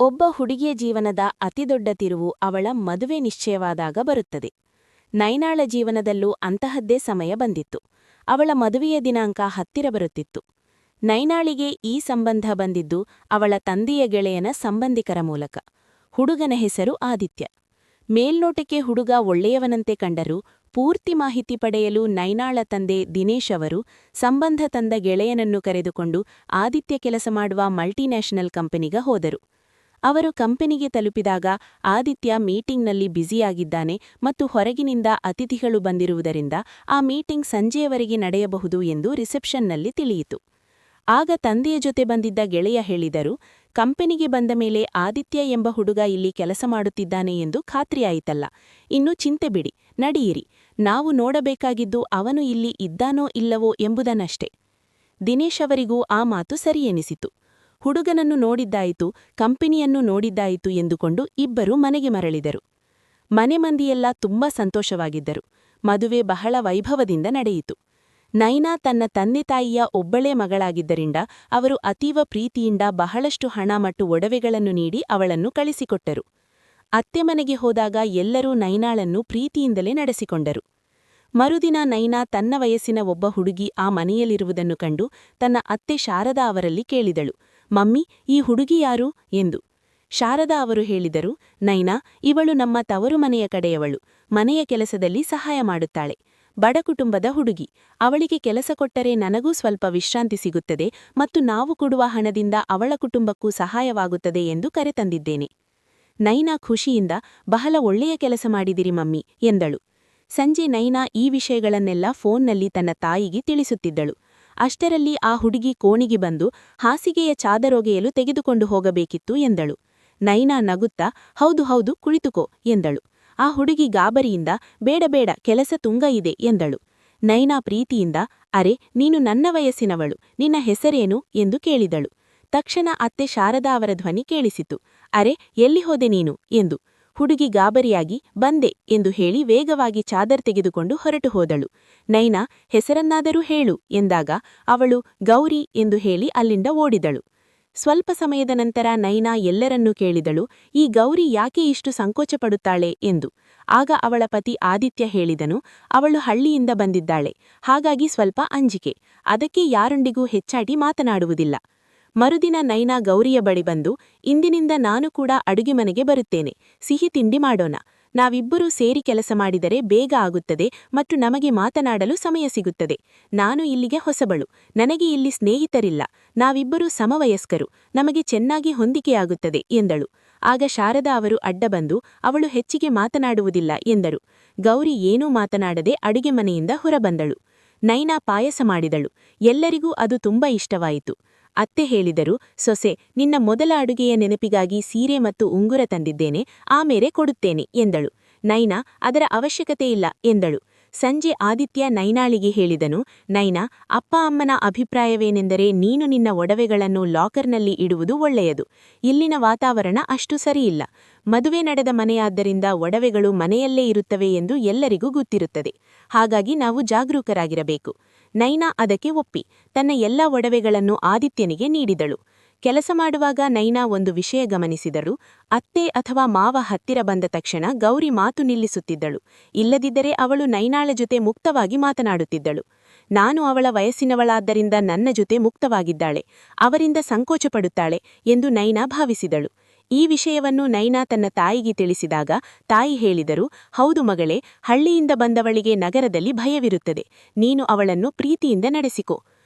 ಒಬ್ಬ ಹುಡುಗಿಯ ಜೀವನದ ಅತಿದೊಡ್ಡ ತಿರುವು ಅವಳ ಮದುವೆ ನಿಶ್ಚಯವಾದಾಗ ಬರುತ್ತದೆ. ನೈನಾಳ ಜೀವನದಲ್ಲೂ ಅಂತಹದ್ದೇ ಸಮಯ ಬಂದಿತ್ತು. ಅವಳ ಮದುವೆಯ ದಿನಾಂಕ ಹತ್ತಿರ ಬರುತ್ತಿತ್ತು. ನೈನಾಳಿಗೆ ಈ ಸಂಬಂಧ ಬಂದಿದ್ದು ಅವಳ ತಂದೆಯ ಗೆಳೆಯನ ಸಂಬಂಧಿಕರ ಮೂಲಕ. ಹುಡುಗನ ಹೆಸರು ಆದಿತ್ಯ. ಮೇಲ್ನೋಟಕ್ಕೆ ಹುಡುಗ ಒಳ್ಳೆಯವನಂತೆ ಕಂಡರೂ ಪೂರ್ತಿ ಮಾಹಿತಿ ಪಡೆಯಲು ನೈನಾಳ ತಂದೆ ದಿನೇಶ್ ಅವರು ಸಂಬಂಧ ತಂದ ಗೆಳೆಯನನ್ನು ಕರೆದುಕೊಂಡು ಆದಿತ್ಯ ಕೆಲಸ ಮಾಡುವ ಮಲ್ಟಿನ್ಯಾಷನಲ್ ಕಂಪನಿಗೆ ಹೋದರು. ಅವರು ಕಂಪನಿಗೆ ತಲುಪಿದಾಗ ಆದಿತ್ಯ ಮೀಟಿಂಗ್ನಲ್ಲಿ ಬ್ಯುಸಿಯಾಗಿದ್ದಾನೆ ಮತ್ತು ಹೊರಗಿನಿಂದ ಅತಿಥಿಗಳು ಬಂದಿರುವುದರಿಂದ ಆ ಮೀಟಿಂಗ್ ಸಂಜೆಯವರೆಗೆ ನಡೆಯಬಹುದು ಎಂದು ರಿಸೆಪ್ಷನ್ನಲ್ಲಿ ತಿಳಿಯಿತು. ಆಗ ತಂದೆಯ ಜೊತೆ ಬಂದಿದ್ದ ಗೆಳೆಯ ಹೇಳಿದರು, ಕಂಪನಿಗೆ ಬಂದ ಮೇಲೆ ಆದಿತ್ಯ ಎಂಬ ಹುಡುಗ ಇಲ್ಲಿ ಕೆಲಸ ಮಾಡುತ್ತಿದ್ದಾನೆ ಎಂದು ಖಾತ್ರಿಯಾಯಿತಲ್ಲ. ಇನ್ನು ಚಿಂತೆ ಬಿಡಿ, ನಡೆಯಿರಿ. ನಾವು ನೋಡಬೇಕಾಗಿದ್ದು ಅವನು ಇಲ್ಲಿ ಇದ್ದಾನೋ ಇಲ್ಲವೋ ಎಂಬುದನ್ನಷ್ಟೇ. ದಿನೇಶ್ ಅವರಿಗೂ ಆ ಮಾತು ಸರಿಯೆನಿಸಿತು. ಹುಡುಗನನ್ನು ನೋಡಿದ್ದಾಯಿತು, ಕಂಪನಿಯನ್ನು ನೋಡಿದ್ದಾಯಿತು ಎಂದುಕೊಂಡು ಇಬ್ಬರೂ ಮನೆಗೆ ಮರಳಿದರು. ಮನೆ ಮಂದಿಯೆಲ್ಲ ತುಂಬಾ ಸಂತೋಷವಾಗಿದ್ದರು. ಮದುವೆ ಬಹಳ ವೈಭವದಿಂದ ನಡೆಯಿತು. ನೈನಾ ತನ್ನ ತಂದೆ ತಾಯಿಯ ಒಬ್ಬಳೇ ಮಗಳಾಗಿದ್ದರಿಂದ ಅವರು ಅತೀವ ಪ್ರೀತಿಯಿಂದ ಬಹಳಷ್ಟು ಹಣ ಮತ್ತು ಒಡವೆಗಳನ್ನು ನೀಡಿ ಅವಳನ್ನು ಕಳಿಸಿಕೊಟ್ಟರು. ಅತ್ತೆ ಮನೆಗೆ ಹೋದಾಗ ಎಲ್ಲರೂ ನೈನಾಳನ್ನು ಪ್ರೀತಿಯಿಂದಲೇ ನಡೆಸಿಕೊಂಡರು. ಮರುದಿನ ನೈನಾ ತನ್ನ ವಯಸ್ಸಿನ ಒಬ್ಬ ಹುಡುಗಿ ಆ ಮನೆಯಲ್ಲಿರುವುದನ್ನು ಕಂಡು ತನ್ನ ಅತ್ತೆ ಶಾರದಾ ಅವರಲ್ಲಿ ಕೇಳಿದಳು, ಮಮ್ಮಿ, ಈ ಹುಡುಗಿ ಯಾರು ಎಂದು. ಶಾರದಾ ಅವರು ಹೇಳಿದರು, ನೈನಾ, ಇವಳು ನಮ್ಮ ತವರು ಮನೆಯ ಕಡೆಯವಳು. ಮನೆಯ ಕೆಲಸದಲ್ಲಿ ಸಹಾಯ ಮಾಡುತ್ತಾಳೆ. ಬಡ ಕುಟುಂಬದ ಹುಡುಗಿ. ಅವಳಿಗೆ ಕೆಲಸ ಕೊಟ್ಟರೆ ನನಗೂ ಸ್ವಲ್ಪ ವಿಶ್ರಾಂತಿ ಸಿಗುತ್ತದೆ ಮತ್ತು ನಾವು ಕೊಡುವ ಹಣದಿಂದ ಅವಳ ಕುಟುಂಬಕ್ಕೂ ಸಹಾಯವಾಗುತ್ತದೆ ಎಂದು ಕರೆತಂದಿದ್ದೇನೆ. ನೈನಾ ಖುಷಿಯಿಂದ, ಬಹಳ ಒಳ್ಳೆಯ ಕೆಲಸ ಮಾಡಿದಿರಿ ಮಮ್ಮಿ ಎಂದಳು. ಸಂಜೆ ನೈನಾ ಈ ವಿಷಯಗಳನ್ನೆಲ್ಲ ಫೋನ್ನಲ್ಲಿ ತನ್ನ ತಾಯಿಗೆ ತಿಳಿಸುತ್ತಿದ್ದಳು. ಅಷ್ಟರಲ್ಲಿ ಆ ಹುಡುಗಿ ಕೋಣಿಗೆ ಬಂದು ಹಾಸಿಗೆಯ ಚಾದರೊಗೆಯಲು ತೆಗೆದುಕೊಂಡು ಹೋಗಬೇಕಿತ್ತು ಎಂದಳು. ನೈನಾ ನಗುತ್ತಾ, ಹೌದು ಹೌದು, ಕುಳಿತುಕೋ ಎಂದಳು. ಆ ಹುಡುಗಿ ಗಾಬರಿಯಿಂದ, ಬೇಡ ಬೇಡ, ಕೆಲಸ ತುಂಗ ಇದೆ ಎಂದಳು. ನೈನಾ ಪ್ರೀತಿಯಿಂದ, ಅರೆ, ನೀನು ನನ್ನ ವಯಸ್ಸಿನವಳು, ನಿನ್ನ ಹೆಸರೇನು ಎಂದು ಕೇಳಿದಳು. ತಕ್ಷಣ ಅತ್ತೆ ಶಾರದಾ ಅವರ ಧ್ವನಿ ಕೇಳಿಸಿತು, ಅರೆ, ಎಲ್ಲಿ ಹೋದೆ ನೀನು ಎಂದು. ಹುಡುಗಿ ಗಾಬರಿಯಾಗಿ, ಬಂದೆ ಎಂದು ಹೇಳಿ ವೇಗವಾಗಿ ಚಾದರ್ ತೆಗೆದುಕೊಂಡು ಹೊರಟು ಹೋದಳು. ನೈನಾ, ಹೆಸರನ್ನಾದರೂ ಹೇಳು ಎಂದಾಗ ಅವಳು ಗೌರಿ ಎಂದು ಹೇಳಿ ಅಲ್ಲಿಂದ ಓಡಿದಳು. ಸ್ವಲ್ಪ ಸಮಯದ ನಂತರ ನೈನಾ ಎಲ್ಲರನ್ನೂ ಕೇಳಿದಳು, ಈ ಗೌರಿ ಯಾಕೆ ಇಷ್ಟು ಸಂಕೋಚಪಡುತ್ತಾಳೆ ಎಂದು. ಆಗ ಅವಳ ಪತಿ ಆದಿತ್ಯ ಹೇಳಿದನು, ಅವಳು ಹಳ್ಳಿಯಿಂದ ಬಂದಿದ್ದಾಳೆ, ಹಾಗಾಗಿ ಸ್ವಲ್ಪ ಅಂಜಿಕೆ, ಅದಕ್ಕೆ ಯಾರೊಂದಿಗೂ ಹೆಚ್ಚಾಟಿ ಮಾತನಾಡುವುದಿಲ್ಲ. ಮರುದಿನ ನೈನಾ ಗೌರಿಯ ಬಳಿ ಬಂದು, ಇಂದಿನಿಂದ ನಾನು ಕೂಡ ಅಡುಗೆ ಮನೆಗೆ ಬರುತ್ತೇನೆ, ಸಿಹಿ ತಿಂಡಿ ಮಾಡೋಣ. ನಾವಿಬ್ಬರೂ ಸೇರಿ ಕೆಲಸ ಮಾಡಿದರೆ ಬೇಗ ಆಗುತ್ತದೆ ಮತ್ತು ನಮಗೆ ಮಾತನಾಡಲು ಸಮಯ ಸಿಗುತ್ತದೆ. ನಾನು ಇಲ್ಲಿಗೆ ಹೊಸಬಳು, ನನಗೆ ಇಲ್ಲಿ ಸ್ನೇಹಿತರಿಲ್ಲ, ನಾವಿಬ್ಬರೂ ಸಮವಯಸ್ಕರು, ನಮಗೆ ಚೆನ್ನಾಗಿ ಹೊಂದಿಕೆಯಾಗುತ್ತದೆ ಎಂದಳು. ಆಗ ಶಾರದಾ ಅವರು ಅಡ್ಡ ಬಂದು, ಅವಳು ಹೆಚ್ಚಿಗೆ ಮಾತನಾಡುವುದಿಲ್ಲ ಎಂದರು. ಗೌರಿ ಏನೂ ಮಾತನಾಡದೆ ಅಡುಗೆ ಮನೆಯಿಂದ ಹೊರಬಂದಳು. ನೈನಾ ಪಾಯಸ ಮಾಡಿದಳು. ಎಲ್ಲರಿಗೂ ಅದು ತುಂಬಾ ಇಷ್ಟವಾಯಿತು. ಅತ್ತೆ ಹೇಳಿದರು, ಸೊಸೆ, ನಿನ್ನ ಮೊದಲ ಅಡುಗೆಯ ನೆನಪಿಗಾಗಿ ಸೀರೆ ಮತ್ತು ಉಂಗುರ ತಂದಿದ್ದೇನೆ, ಆಮೇಲೆ ಕೊಡುತ್ತೇನೆ ಎಂದಳು. ನೈನಾ, ಅದರ ಅವಶ್ಯಕತೆಯಿಲ್ಲ ಎಂದಳು. ಸಂಜೆ ಆದಿತ್ಯ ನೈನಾಳಿಗೆ ಹೇಳಿದನು, ನೈನಾ, ಅಪ್ಪ ಅಮ್ಮನ ಅಭಿಪ್ರಾಯವೇನೆಂದರೆ ನೀನು ನಿನ್ನ ಒಡವೆಗಳನ್ನು ಲಾಕರ್ನಲ್ಲಿ ಇಡುವುದು ಒಳ್ಳೆಯದು. ಇಲ್ಲಿನ ವಾತಾವರಣ ಅಷ್ಟು ಸರಿಯಿಲ್ಲ. ಮದುವೆ ನಡೆದ ಮನೆಯಾದ್ದರಿಂದ ಒಡವೆಗಳು ಮನೆಯಲ್ಲೇ ಇರುತ್ತವೆ ಎಂದು ಎಲ್ಲರಿಗೂ ಗೊತ್ತಿರುತ್ತದೆ. ಹಾಗಾಗಿ ನಾವು ಜಾಗರೂಕರಾಗಿರಬೇಕು. ನೈನಾ ಅದಕ್ಕೆ ಒಪ್ಪಿ ತನ್ನ ಎಲ್ಲ ಒಡವೆಗಳನ್ನು ಆದಿತ್ಯನಿಗೆ ನೀಡಿದಳು. ಕೆಲಸ ಮಾಡುವಾಗ ನೈನಾ ಒಂದು ವಿಷಯ ಗಮನಿಸಿದಳು. ಅತ್ತೆ ಅಥವಾ ಮಾವ ಹತ್ತಿರ ಬಂದ ತಕ್ಷಣ ಗೌರಿ ಮಾತು ನಿಲ್ಲಿಸುತ್ತಿದ್ದಳು. ಇಲ್ಲದಿದ್ದರೆ ಅವಳು ನೈನಾಳ ಜೊತೆ ಮುಕ್ತವಾಗಿ ಮಾತನಾಡುತ್ತಿದ್ದಳು. ನಾನು ಅವಳ ವಯಸ್ಸಿನವಳಾದ್ದರಿಂದ ನನ್ನ ಜೊತೆ ಮುಕ್ತವಾಗಿದ್ದಾಳೆ, ಅವರಿಂದ ಸಂಕೋಚಪಡುತ್ತಾಳೆ ಎಂದು ನೈನಾ ಭಾವಿಸಿದಳು. ಈ ವಿಷಯವನ್ನು ನೈನಾ ತನ್ನ ತಾಯಿಗೆ ತಿಳಿಸಿದಾಗ ತಾಯಿ ಹೇಳಿದರು, ಹೌದು ಮಗಳೇ, ಹಳ್ಳಿಯಿಂದ ಬಂದವಳಿಗೆ ನಗರದಲ್ಲಿ ಭಯವಿರುತ್ತದೆ. ನೀನು ಅವಳನ್ನು ಪ್ರೀತಿಯಿಂದ ನಡೆಸಿಕೋ.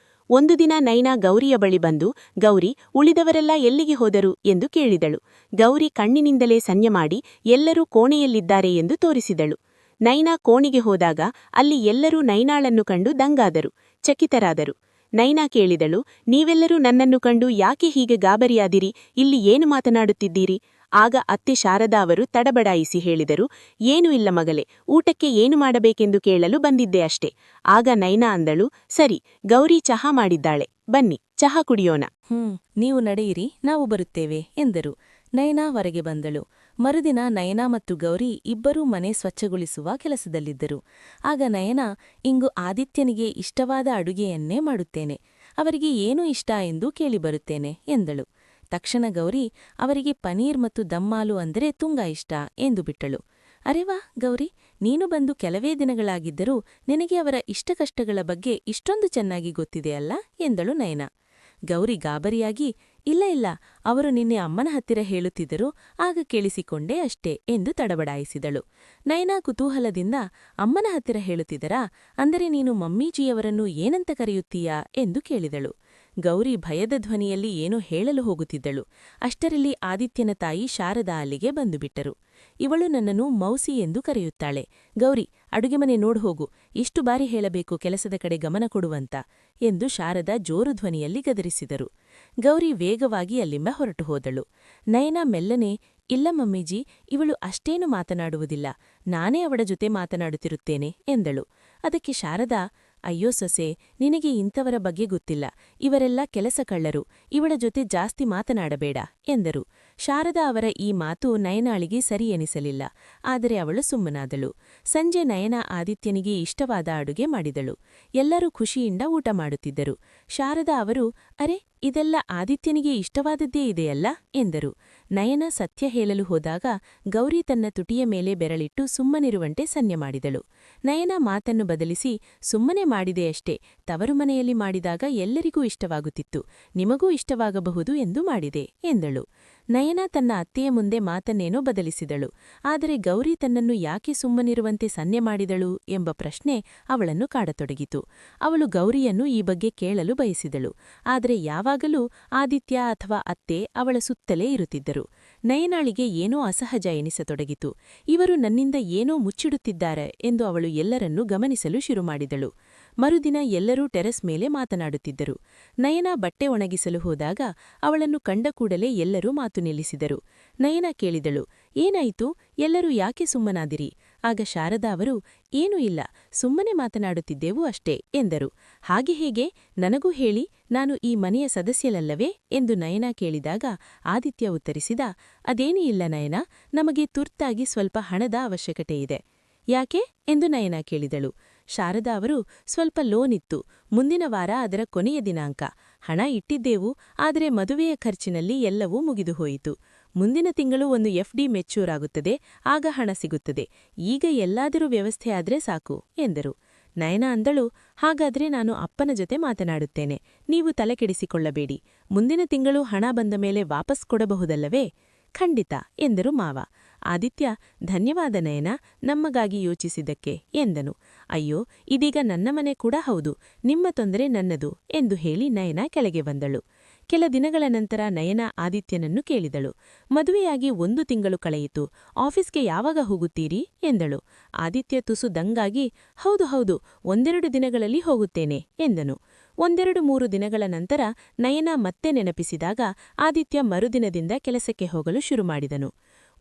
ಒಂದು ದಿನ ನೈನಾ ಗೌರಿಯ ಬಳಿ ಬಂದು, ಗೌರಿ, ಉಳಿದವರೆಲ್ಲ ಎಲ್ಲಿಗೆ ಹೋದರು ಎಂದು ಕೇಳಿದಳು. ಗೌರಿ ಕಣ್ಣಿನಿಂದಲೇ ಸನ್ನೆ ಮಾಡಿ ಎಲ್ಲರೂ ಕೋಣೆಯಲ್ಲಿದ್ದಾರೆ ಎಂದು ತೋರಿಸಿದಳು. ನೈನಾ ಕೋಣೆಗೆ ಹೋದಾಗ ಅಲ್ಲಿ ಎಲ್ಲರೂ ನೈನಾಳನ್ನು ಕಂಡು ದಂಗಾದರು, ಚಕಿತರಾದರು. ನೈನಾ ಕೇಳಿದಳು, ನೀವೆಲ್ಲರೂ ನನ್ನನ್ನು ಕಂಡು ಯಾಕೆ ಹೀಗೆ ಗಾಬರಿಯಾದಿರಿ, ಇಲ್ಲಿ ಏನು ಮಾತನಾಡುತ್ತಿದ್ದೀರಿ? ಆಗ ಅತ್ತೆ ಶಾರದಾ ಅವರು ತಡಬಡಾಯಿಸಿ ಹೇಳಿದರು, ಏನೂ ಇಲ್ಲ ಮಗಲೇ, ಊಟಕ್ಕೆ ಏನು ಮಾಡಬೇಕೆಂದು ಕೇಳಲು ಬಂದಿದ್ದೆ ಅಷ್ಟೇ. ಆಗ ನೈನಾ ಅಂದಳು, ಸರಿ, ಗೌರಿ ಚಹಾ ಮಾಡಿದ್ದಾಳೆ, ಬನ್ನಿ ಚಹಾ ಕುಡಿಯೋಣ. ನೀವು ನಡೆಯಿರಿ, ನಾವು ಬರುತ್ತೇವೆ ಎಂದರು. ನಯನಾ ಹೊರಗೆ ಬಂದಳು. ಮರುದಿನ ನಯನಾ ಮತ್ತು ಗೌರಿ ಇಬ್ಬರೂ ಮನೆ ಸ್ವಚ್ಛಗೊಳಿಸುವ ಕೆಲಸದಲ್ಲಿದ್ದರು. ಆಗ ನಯನಾ, ಇಂಗು ಆದಿತ್ಯನಿಗೆ ಇಷ್ಟವಾದ ಅಡುಗೆಯನ್ನೇ ಮಾಡುತ್ತೇನೆ, ಅವರಿಗೆ ಏನು ಇಷ್ಟ ಎಂದು ಕೇಳಿಬರುತ್ತೇನೆ ಎಂದಳು. ತಕ್ಷಣ ಗೌರಿ ಅವರಿಗೆ ಪನೀರ್ ಮತ್ತು ದಮ್ಮಾಲು ಅಂದರೆ ತುಂಗ ಇಷ್ಟ ಎಂದು ಬಿಟ್ಟಳು. ಅರೆವಾ ಗೌರಿ, ನೀನು ಬಂದು ಕೆಲವೇ ದಿನಗಳಾಗಿದ್ದರೂ ನಿನಗೆ ಅವರ ಇಷ್ಟಕಷ್ಟಗಳ ಬಗ್ಗೆ ಇಷ್ಟೊಂದು ಚೆನ್ನಾಗಿ ಗೊತ್ತಿದೆಯಲ್ಲ ಎಂದಳು ನಯನ. ಗೌರಿ ಗಾಬರಿಯಾಗಿ, ಇಲ್ಲ ಇಲ್ಲ, ಅವರು ನಿನ್ನೆ ಅಮ್ಮನ ಹತ್ತಿರ ಹೇಳುತ್ತಿದ್ದರು, ಆಗ ಕೇಳಿಸಿಕೊಂಡೇ ಅಷ್ಟೇ ಎಂದು ತಡಬಡಾಯಿಸಿದಳು. ನಯನ ಕುತೂಹಲದಿಂದ, ಅಮ್ಮನ ಹತ್ತಿರ ಹೇಳುತ್ತಿದ್ದರಾ? ಅಂದರೆ ನೀನು ಮಮ್ಮೀಜಿಯವರನ್ನು ಏನಂತ ಕರೆಯುತ್ತೀಯಾ ಎಂದು ಕೇಳಿದಳು. ಗೌರಿ ಭಯದ ಧ್ವನಿಯಲ್ಲಿ ಏನೋ ಹೇಳಲು ಹೋಗುತ್ತಿದ್ದಳು. ಅಷ್ಟರಲ್ಲಿ ಆದಿತ್ಯನ ತಾಯಿ ಶಾರದಾ ಅಲ್ಲಿಗೆ ಬಂದುಬಿಟ್ಟರು. ಇವಳು ನನ್ನನ್ನು ಮೌಸಿ ಎಂದು ಕರೆಯುತ್ತಾಳೆ. ಗೌರಿ, ಅಡುಗೆ ಮನೆ ನೋಡ್ಹೋಗು, ಇಷ್ಟು ಬಾರಿ ಹೇಳಬೇಕು ಕೆಲಸದ ಕಡೆ ಗಮನ ಕೊಡುವಂತ ಎಂದು ಶಾರದಾ ಜೋರು ಧ್ವನಿಯಲ್ಲಿ ಗದರಿಸಿದರು. ಗೌರಿ ವೇಗವಾಗಿ ಅಲ್ಲಿಂದ ಹೊರಟು ಹೋದಳು. ನಯನ ಮೆಲ್ಲನೆ, ಇಲ್ಲ ಮಮ್ಮೀಜಿ, ಇವಳು ಅಷ್ಟೇನು ಮಾತನಾಡುವುದಿಲ್ಲ, ನಾನೇ ಅವಳ ಜೊತೆ ಮಾತನಾಡುತ್ತಿರುತ್ತೇನೆ ಎಂದಳು. ಅದಕ್ಕೆ ಶಾರದಾ, ಅಯ್ಯೋ ಸೊಸೆ, ನಿನಗೆ ಇಂಥವರ ಬಗ್ಗೆ ಗೊತ್ತಿಲ್ಲ, ಇವರೆಲ್ಲ ಕೆಲಸ ಕಳ್ಳರು, ಇವಳ ಜೊತೆ ಜಾಸ್ತಿ ಮಾತನಾಡಬೇಡ ಎಂದರು. ಶಾರದಾ ಅವರ ಈ ಮಾತು ನಯನಾಳಿಗೆ ಸರಿ ಎನಿಸಲಿಲ್ಲ. ಆದರೆ ಅವಳು ಸುಮ್ಮನಾದಳು. ಸಂಜೆ ನಯನ ಆದಿತ್ಯನಿಗೆ ಇಷ್ಟವಾದ ಅಡುಗೆ ಮಾಡಿದಳು. ಎಲ್ಲರೂ ಖುಷಿಯಿಂದ ಊಟ ಮಾಡುತ್ತಿದ್ದರು. ಶಾರದಾ ಅವರು, ಅರೆ, ಇದೆಲ್ಲ ಆದಿತ್ಯನಿಗೆ ಇಷ್ಟವಾದದ್ದೇ ಇದೆಯಲ್ಲ ಎಂದರು. ನಯನ ಸತ್ಯ ಹೇಳಲು ಹೋದಾಗ ಗೌರಿ ತನ್ನ ತುಟಿಯ ಮೇಲೆ ಬೆರಳಿಟ್ಟು ಸುಮ್ಮನಿರುವಂತೆ ಸನ್ನೆ ಮಾಡಿದಳು. ನಯನ ಮಾತನ್ನು ಬದಲಿಸಿ, ಸುಮ್ಮನೆ ಮಾಡಿದೆಯಷ್ಟೇ, ತವರು ಮನೆಯಲ್ಲಿ ಮಾಡಿದಾಗ ಎಲ್ಲರಿಗೂ ಇಷ್ಟವಾಗುತ್ತಿತ್ತು, ನಿಮಗೂ ಇಷ್ಟವಾಗಬಹುದು ಎಂದು ಮಾಡಿದೆ ಎಂದಳು. ನಯನ ತನ್ನ ಅತ್ತೆಯ ಮುಂದೆ ಮಾತನ್ನೇನೋ ಬದಲಿಸಿದಳು. ಆದರೆ ಗೌರಿ ತನ್ನನ್ನು ಯಾಕೆ ಸುಮ್ಮನಿರುವಂತೆ ಸನ್ನೆ ಮಾಡಿದಳು ಎಂಬ ಪ್ರಶ್ನೆ ಅವಳನ್ನು ಕಾಡತೊಡಗಿತು. ಅವಳು ಗೌರಿಯನ್ನು ಈ ಬಗ್ಗೆ ಕೇಳಲು ಬಯಸಿದಳು. ಆದರೆ ಯಾವಾಗಲೂ ಆದಿತ್ಯ ಅಥವಾ ಅತ್ತೆ ಅವಳ ಸುತ್ತಲೇ ಇರುತ್ತಿದ್ದರು. ನಯನಾಳಿಗೆ ಏನೋ ಅಸಹಜ ಎನಿಸತೊಡಗಿತು. ಇವರು ನನ್ನಿಂದ ಏನೋ ಮುಚ್ಚಿಡುತ್ತಿದ್ದಾರೆ ಎಂದು ಅವಳು ಎಲ್ಲರನ್ನೂ ಗಮನಿಸಲು ಶುರುಮಾಡಿದಳು. ಮರುದಿನ ಎಲ್ಲರೂ ಟೆರೆಸ್ ಮೇಲೆ ಮಾತನಾಡುತ್ತಿದ್ದರು. ನಯನ ಬಟ್ಟೆ ಒಣಗಿಸಲು ಹೋದಾಗ ಅವಳನ್ನು ಕಂಡ ಕೂಡಲೇ ಎಲ್ಲರೂ ಮಾತು ನಿಲ್ಲಿಸಿದರು. ನಯನ ಕೇಳಿದಳು, ಏನಾಯಿತು, ಎಲ್ಲರೂ ಯಾಕೆ ಸುಮ್ಮನಾದಿರಿ? ಆಗ ಶಾರದಾ ಅವರು, ಏನೂ ಇಲ್ಲ, ಸುಮ್ಮನೆ ಮಾತನಾಡುತ್ತಿದ್ದೆವು ಅಷ್ಟೇ ಎಂದರು. ಹಾಗೆ ಹೇಗೆ, ನನಗೂ ಹೇಳಿ, ನಾನು ಈ ಮನೆಯ ಸದಸ್ಯಲಲ್ಲವೇ ಎಂದು ನಯನ ಕೇಳಿದಾಗ ಆದಿತ್ಯ ಉತ್ತರಿಸಿದ, ಅದೇನೂ ಇಲ್ಲ ನಯನ, ನಮಗೆ ತುರ್ತಾಗಿ ಸ್ವಲ್ಪ ಹಣದ ಅವಶ್ಯಕತೆಯಿದೆ. ಯಾಕೆ ಎಂದು ನಯನ ಕೇಳಿದಳು. ಶಾರದಾ ಅವರು, ಸ್ವಲ್ಪ ಲೋನ್ ಇತ್ತು, ಮುಂದಿನ ವಾರ ಅದರ ಕೊನೆಯ ದಿನಾಂಕ. ಹಣ ಇಟ್ಟಿದ್ದೆವು, ಆದರೆ ಮದುವೆಯ ಖರ್ಚಿನಲ್ಲಿ ಎಲ್ಲವೂ ಮುಗಿದುಹೋಯಿತು. ಮುಂದಿನ ತಿಂಗಳು ಒಂದು FD ಮೆಚ್ಯೂರ್ ಆಗುತ್ತದೆ, ಆಗ ಹಣ ಸಿಗುತ್ತದೆ. ಈಗ ಎಲ್ಲಾದರೂ ವ್ಯವಸ್ಥೆ ಆದ್ರೆ ಸಾಕು ಎಂದರು. ನಯನ ಅಂದಳು, ಹಾಗಾದ್ರೆ ನಾನು ಅಪ್ಪನ ಜೊತೆ ಮಾತನಾಡುತ್ತೇನೆ, ನೀವು ತಲೆಕೆಡಿಸಿಕೊಳ್ಳಬೇಡಿ. ಮುಂದಿನ ತಿಂಗಳು ಹಣ ಬಂದ ಮೇಲೆ ವಾಪಸ್ ಕೊಡಬಹುದಲ್ಲವೇ? ಖಂಡಿತ ಎಂದರು ಮಾವ. ಆದಿತ್ಯ, ಧನ್ಯವಾದ ನಯನ, ನಮ್ಮಗಾಗಿ ಯೋಚಿಸಿದ್ದಕ್ಕೆ ಎಂದನು. ಅಯ್ಯೋ, ಇದೀಗ ನನ್ನ ಮನೆ ಕೂಡ ಹೌದು, ನಿಮ್ಮ ತೊಂದರೆ ನನ್ನದು ಎಂದು ಹೇಳಿ ನಯನ ಕೆಳಗೆ ಬಂದಳು. ಕೆಲ ದಿನಗಳ ನಂತರ ನಯನ ಆದಿತ್ಯನನ್ನು ಕೇಳಿದಳು. ಮದುವೆಯಾಗಿ 1 ತಿಂಗಳು ಕಳೆಯಿತು, ಆಫೀಸ್ಗೆ ಯಾವಾಗ ಹೋಗುತ್ತೀರಿ ಎಂದಳು. ಆದಿತ್ಯ ತುಸು ದಂಗಾಗಿ, ಹೌದು ಹೌದು, 1-2 ದಿನಗಳಲ್ಲಿ ಹೋಗುತ್ತೇನೆ ಎಂದನು. 1-3 ದಿನಗಳ ನಂತರ ನಯನ ಮತ್ತೆ ನೆನಪಿಸಿದಾಗ ಆದಿತ್ಯ ಮರುದಿನದಿಂದ ಕೆಲಸಕ್ಕೆ ಹೋಗಲು ಶುರುಮಾಡಿದನು.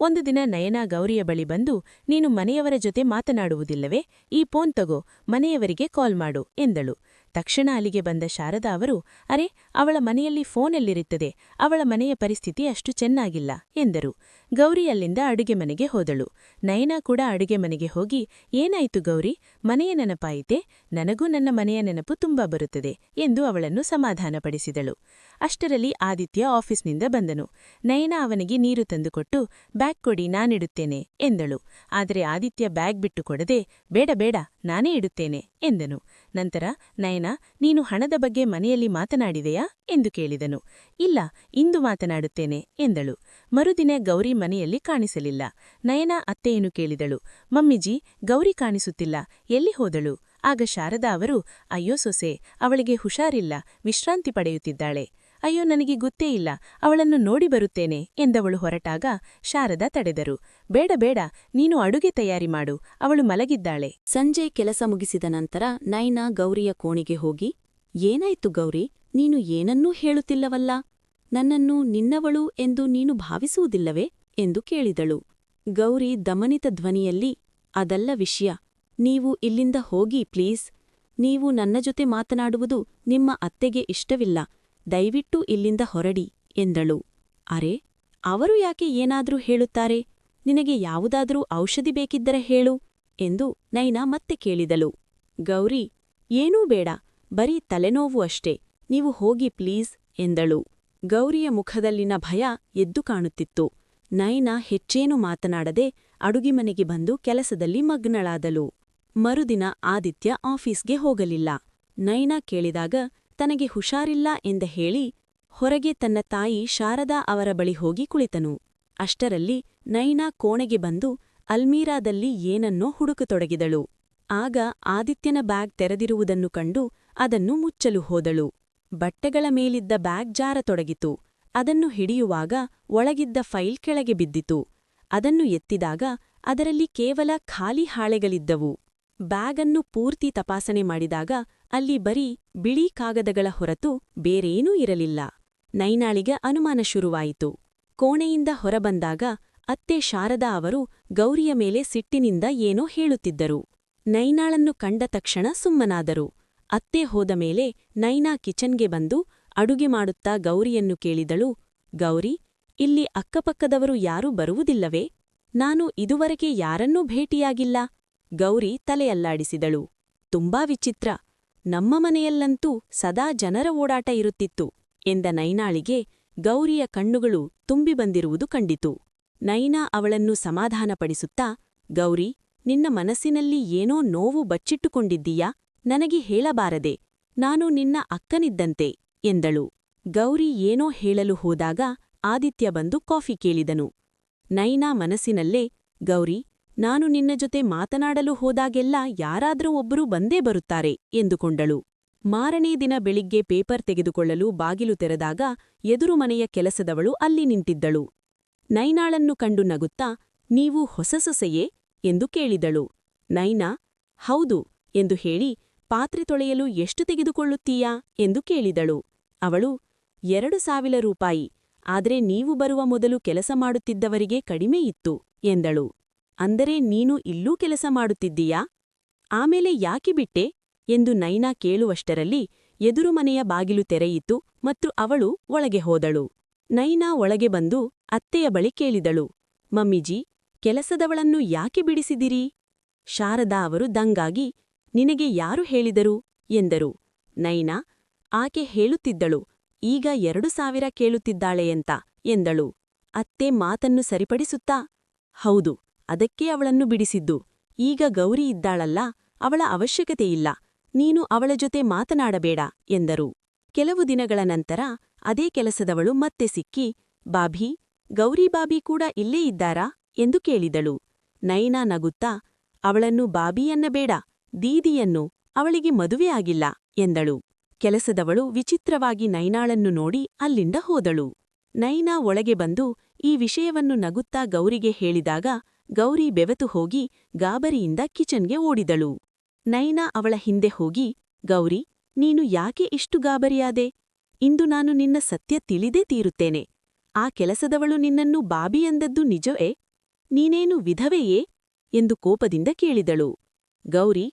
ಒಂದು ದಿನ ನಯನ ಗೌರಿಯ ಬಳಿ ಬಂದು, ನೀನು ಮನೆಯವರ ಜೊತೆ ಮಾತನಾಡುವುದಿಲ್ಲವೇ? ಈ ಫೋನ್ ತಗೋ, ಮನೆಯವರಿಗೆ ಕಾಲ್ ಮಾಡು ಎಂದಳು. ತಕ್ಷಣ ಅಲ್ಲಿಗೆ ಬಂದ ಶಾರದಾ ಅವರು, ಅರೆ, ಅವಳ ಮನೆಯಲ್ಲಿ ಫೋನ್ ಎಲ್ಲಿರುತ್ತದೆ, ಅವಳ ಮನೆಯ ಪರಿಸ್ಥಿತಿ ಅಷ್ಟು ಚೆನ್ನಾಗಿಲ್ಲ ಎಂದರು. ಗೌರಿ ಅಲ್ಲಿಂದ ಅಡುಗೆ ಮನೆಗೆ ಹೋದಳು. ನಯನ ಕೂಡ ಅಡುಗೆ ಮನೆಗೆ ಹೋಗಿ, ಏನಾಯಿತು ಗೌರಿ, ಮನೆಯ ನೆನಪಾಯಿತೆ? ನನಗೂ ನನ್ನ ಮನೆಯ ನೆನಪು ತುಂಬಾ ಬರುತ್ತದೆ ಎಂದು ಅವಳನ್ನು ಸಮಾಧಾನಪಡಿಸಿದಳು. ಅಷ್ಟರಲ್ಲಿ ಆದಿತ್ಯ ಆಫೀಸ್ನಿಂದ ಬಂದನು. ನಯನ ಅವನಿಗೆ ನೀರು ತಂದುಕೊಟ್ಟು, ಬ್ಯಾಗ್ ಕೊಡಿ, ನಾನಿಡುತ್ತೇನೆ ಎಂದಳು. ಆದರೆ ಆದಿತ್ಯ ಬ್ಯಾಗ್ ಬಿಟ್ಟು ಕೊಡದೆ, ಬೇಡ ಬೇಡ, ನಾನೇ ಇಡುತ್ತೇನೆ ಎಂದನು. ನಂತರ ನಯನ, ನೀನು ಹಣದ ಬಗ್ಗೆ ಮನೆಯಲ್ಲಿ ಮಾತನಾಡಿದೆಯಾ ಎಂದು ಕೇಳಿದನು. ಇಲ್ಲ, ಇಂದು ಮಾತನಾಡುತ್ತೇನೆ ಎಂದಳು. ಮರುದಿನ ಗೌರಿ ಮನೆಯಲ್ಲಿ ಕಾಣಿಸಲಿಲ್ಲ. ನಯನ ಅತ್ತೆಯನ್ನು ಕೇಳಿದಳು, ಮಮ್ಮಿಜಿ, ಗೌರಿ ಕಾಣಿಸುತ್ತಿಲ್ಲ, ಎಲ್ಲಿ ಹೋದಳು? ಆಗ ಶಾರದಾ ಅವರು, ಅಯ್ಯೋ ಸೊಸೆ, ಅವಳಿಗೆ ಹುಷಾರಿಲ್ಲ, ವಿಶ್ರಾಂತಿ ಪಡೆಯುತ್ತಿದ್ದಾಳೆ. ಅಯ್ಯೋ, ನನಗೆ ಗೊತ್ತೇ ಇಲ್ಲ, ಅವಳನ್ನು ನೋಡಿ ಬರುತ್ತೇನೆ ಎಂದವಳು ಹೊರಟಾಗ ಶಾರದಾ ತಡೆದರು. ಬೇಡ ಬೇಡ, ನೀನು ಅಡುಗೆ ತಯಾರಿ ಮಾಡು, ಅವಳು ಮಲಗಿದ್ದಾಳೆ. ಸಂಜೆ ಕೆಲಸ ಮುಗಿಸಿದ ನಂತರ ನಯನ ಗೌರಿಯ ಕೋಣೆಗೆ ಹೋಗಿ, ಏನಾಯ್ತು ಗೌರಿ, ನೀನು ಏನನ್ನೂ ಹೇಳುತ್ತಿಲ್ಲವಲ್ಲ, ನನ್ನನ್ನು ನಿನ್ನವಳು ಎಂದು ನೀನು ಭಾವಿಸುವುದಿಲ್ಲವೇ ಎಂದು ಕೇಳಿದಳು. ಗೌರಿ ದಮನಿತ ಧ್ವನಿಯಲ್ಲಿ, ಅದಲ್ಲ ವಿಷಯ, ನೀವು ಇಲ್ಲಿಂದ ಹೋಗಿ ಪ್ಲೀಸ್, ನೀವು ನನ್ನ ಜೊತೆ ಮಾತನಾಡುವುದು ನಿಮ್ಮ ಅತ್ತೆಗೆ ಇಷ್ಟವಿಲ್ಲ, ದಯವಿಟ್ಟು ಇಲ್ಲಿಂದ ಹೊರಡಿ ಎಂದಳು. ಅರೆ, ಅವರು ಯಾಕೆ ಏನಾದ್ರೂ ಹೇಳುತ್ತಾರೆ, ನಿನಗೆ ಯಾವುದಾದ್ರೂ ಔಷಧಿ ಬೇಕಿದ್ದರೆ ಹೇಳು ಎಂದು ನಯನ ಮತ್ತೆ ಕೇಳಿದಳು. ಗೌರಿ, ಏನೂ ಬೇಡ, ಬರೀ ತಲೆನೋವು ಅಷ್ಟೇ, ನೀವು ಹೋಗಿ ಪ್ಲೀಸ್ ಎಂದಳು. ಗೌರಿಯ ಮುಖದಲ್ಲಿನ ಭಯ ಎದ್ದು ಕಾಣುತ್ತಿತ್ತು. ನೈನಾ ಹೆಚ್ಚೇನೂ ಮಾತನಾಡದೆ ಅಡುಗೆಮನೆಗೆ ಬಂದು ಕೆಲಸದಲ್ಲಿ ಮಗ್ನಳಾದಳು. ಮರುದಿನ ಆದಿತ್ಯ ಆಫೀಸ್ಗೆ ಹೋಗಲಿಲ್ಲ. ನೈನಾ ಕೇಳಿದಾಗ ತನಗೆ ಹುಷಾರಿಲ್ಲ ಎಂದ ಹೇಳಿ ಹೊರಗೆ ತನ್ನ ತಾಯಿ ಶಾರದಾ ಅವರ ಬಳಿ ಹೋಗಿ ಕುಳಿತನು. ಅಷ್ಟರಲ್ಲಿ ನೈನಾ ಕೋಣೆಗೆ ಬಂದು ಅಲ್ಮೀರಾದಲ್ಲಿ ಏನನ್ನೋ ಹುಡುಕತೊಡಗಿದಳು. ಆಗ ಆದಿತ್ಯನ ಬ್ಯಾಗ್ ತೆರೆದಿರುವುದನ್ನು ಕಂಡು ಅದನ್ನು ಮುಚ್ಚಲು ಹೋದಳು. ಬಟ್ಟೆಗಳ ಮೇಲಿದ್ದ ಬ್ಯಾಗ್ ಜಾರತೊಡಗಿತು. ಅದನ್ನು ಹಿಡಿಯುವಾಗ ಒಳಗಿದ್ದ ಫೈಲ್ ಕೆಳಗೆ ಬಿದ್ದಿತು. ಅದನ್ನು ಎತ್ತಿದಾಗ ಅದರಲ್ಲಿ ಕೇವಲ ಖಾಲಿ ಹಾಳೆಗಳಿದ್ದವು. ಬ್ಯಾಗನ್ನು ಪೂರ್ತಿ ತಪಾಸಣೆ ಮಾಡಿದಾಗ ಅಲ್ಲಿ ಬರೀ ಬಿಳಿ ಕಾಗದಗಳ ಹೊರತು ಬೇರೇನೂ ಇರಲಿಲ್ಲ. ನೈನಾಳಿಗೆ ಅನುಮಾನ ಶುರುವಾಯಿತು. ಕೋಣೆಯಿಂದ ಹೊರಬಂದಾಗ ಅತ್ತೆ ಶಾರದಾ ಅವರು ಗೌರಿಯ ಮೇಲೆ ಸಿಟ್ಟಿನಿಂದ ಏನೋ ಹೇಳುತ್ತಿದ್ದರು. ನೈನಾಳನ್ನು ಕಂಡ ತಕ್ಷಣ ಸುಮ್ಮನಾದರು. ಅತ್ತೆ ಹೋದ ಮೇಲೆ ನೈನಾ ಕಿಚನ್ಗೆ ಬಂದು ಅಡುಗೆ ಮಾಡುತ್ತಾ ಗೌರಿಯನ್ನು ಕೇಳಿದಳು, ಗೌರಿ, ಇಲ್ಲಿ ಅಕ್ಕಪಕ್ಕದವರು ಯಾರೂ ಬರುವುದಿಲ್ಲವೇ? ನಾನು ಇದುವರೆಗೆ ಯಾರನ್ನೂ ಭೇಟಿಯಾಗಿಲ್ಲ. ಗೌರಿ ತಲೆಯಲ್ಲಾಡಿಸಿದಳು. ತುಂಬಾ ವಿಚಿತ್ರ. ನಮ್ಮ ಮನೆಯಲ್ಲಂತೂ ಸದಾ ಜನರ ಓಡಾಟ ಇರುತ್ತಿತ್ತು ಎಂದ ನೈನಾಳಿಗೆ ಗೌರಿಯ ಕಣ್ಣುಗಳು ತುಂಬಿ ಬಂದಿರುವುದು ಕಂಡಿತು. ನೈನಾ ಅವಳನ್ನು ಸಮಾಧಾನಪಡಿಸುತ್ತಾ, ಗೌರಿ, ನಿನ್ನ ಮನಸ್ಸಿನಲ್ಲಿ ಏನೋ ನೋವು ಬಚ್ಚಿಟ್ಟುಕೊಂಡಿದ್ದೀಯಾ? ನನಗೆ ಹೇಳಬಾರದೆ. ನಾನು ನಿನ್ನ ಅಕ್ಕನಿದ್ದಂತೆ ಎಂದಳು. ಗೌರಿ ಏನೋ ಹೇಳಲು ಹೋದಾಗ ಆದಿತ್ಯ ಬಂದು ಕಾಫಿ ಕೇಳಿದನು. ನೈನಾ ಮನಸ್ಸಿನಲ್ಲೇ, ಗೌರಿ, ನಾನು ನಿನ್ನ ಜೊತೆ ಮಾತನಾಡಲು ಹೋದಾಗೆಲ್ಲ ಯಾರಾದರೂ ಒಬ್ಬರು ಬಂದೇ ಬರುತ್ತಾರೆ ಎಂದುಕೊಂಡಳು. ಮಾರನೇ ದಿನ ಬೆಳಿಗ್ಗೆ ಪೇಪರ್ ತೆಗೆದುಕೊಳ್ಳಲು ಬಾಗಿಲು ತೆರೆದಾಗ ಎದುರು ಮನೆಯ ಕೆಲಸದವಳು ಅಲ್ಲಿ ನಿಂತಿದ್ದಳು. ನೈನಾಳನ್ನು ಕಂಡು ನಗುತ್ತಾ, ನೀವು ಹೊಸ ಸೊಸೆಯೇ ಎಂದು ಕೇಳಿದಳು. ನೈನಾ, ಹೌದು ಎಂದು ಹೇಳಿ, ಪಾತ್ರೆ ತೊಳೆಯಲು ಎಷ್ಟು ತೆಗೆದುಕೊಳ್ಳುತ್ತೀಯಾ ಎಂದು ಕೇಳಿದಳು. ಅವಳು, 2,000 ರೂಪಾಯಿ, ಆದ್ರೆ ನೀವು ಬರುವ ಮೊದಲು ಕೆಲಸ ಮಾಡುತ್ತಿದ್ದವರಿಗೆ ಕಡಿಮೆ ಇತ್ತು ಎಂದಳು. ಅಂದರೆ ನೀನು ಇಲ್ಲೂ ಕೆಲಸ ಮಾಡುತ್ತಿದ್ದೀಯಾ? ಆಮೇಲೆ ಯಾಕೆ ಬಿಟ್ಟೆ ಎಂದು ನೈನಾ ಕೇಳುವಷ್ಟರಲ್ಲಿ ಎದುರು ಮನೆಯ ಬಾಗಿಲು ತೆರೆಯಿತು ಮತ್ತು ಅವಳು ಒಳಗೆ ಹೋದಳು. ನೈನಾ ಒಳಗೆ ಬಂದು ಅತ್ತೆಯ ಬಳಿ ಕೇಳಿದಳು, ಮಮ್ಮಿಜಿ, ಕೆಲಸದವಳನ್ನು ಯಾಕೆ ಬಿಡಿಸಿದಿರಿ? ಶಾರದಾ ಅವರು ದಂಗಾಗಿ, ನಿನಗೆ ಯಾರು ಹೇಳಿದರು ಎಂದರು. ನೈನಾ, ಆಕೆ ಹೇಳುತ್ತಿದ್ದಳು, ಈಗ 2,000 ಕೇಳುತ್ತಿದ್ದಾಳೆ ಅಂತ ಎಂದಳು. ಅತ್ತೆ ಮಾತನ್ನು ಸರಿಪಡಿಸುತ್ತಾ, ಹೌದು, ಅದಕ್ಕೆ ಅವಳನ್ನು ಬಿಡಿಸಿದ್ದು. ಈಗ ಗೌರಿ ಇದ್ದಾಳಲ್ಲ, ಅವಳ ಅವಶ್ಯಕತೆಯಿಲ್ಲ. ನೀನು ಅವಳ ಜೊತೆ ಮಾತನಾಡಬೇಡ ಎಂದರು. ಕೆಲವು ದಿನಗಳ ನಂತರ ಅದೇ ಕೆಲಸದವಳು ಮತ್ತೆ ಸಿಕ್ಕಿ, ಬಾಭಿ, ಗೌರಿ ಬಾಬಿ ಕೂಡ ಇಲ್ಲೇ ಇದ್ದಾರಾ ಎಂದು ಕೇಳಿದಳು. ನೈನಾ ನಗುತ್ತಾ, ಅವಳನ್ನು ಬಾಬಿಯನ್ನಬೇಡ, ದೀದಿಯನ್ನು, ಅವಳಿಗೆ ಮದುವೆ ಆಗಿಲ್ಲ ಎಂದಳು. ಕೆಲಸದವಳು ವಿಚಿತ್ರವಾಗಿ ನೈನಾಳನ್ನು ನೋಡಿ ಅಲ್ಲಿಂದ ಹೋದಳು. ನೈನಾ ಒಳಗೆ ಬಂದು ಈ ವಿಷಯವನ್ನು ನಗುತ್ತಾ ಗೌರಿಗೆ ಹೇಳಿದಾಗ ಗೌರಿ ಬೆವೆತು ಹೋಗಿ ಗಾಬರಿಯಿಂದ ಕಿಚನ್ಗೆ ಓಡಿದಳು. ನೈನಾ ಅವಳ ಹಿಂದೆ ಹೋಗಿ, ಗೌರಿ, ನೀನು ಯಾಕೆ ಇಷ್ಟು ಗಾಬರಿಯಾದೆ? ಇಂದು ನಾನು ನಿನ್ನ ಸತ್ಯ ತಿಳಿದೇ ತೀರುತ್ತೇನೆ. ಆ ಕೆಲಸದವಳು ನಿನ್ನನ್ನು ಬಾಬಿ ಅಂದದ್ದು ನಿಜವೇ? ನೀನೇನು ವಿಧವೆಯೇ ಎಂದು ಕೋಪದಿಂದ ಕೇಳಿದಳು. ಗೌರಿ,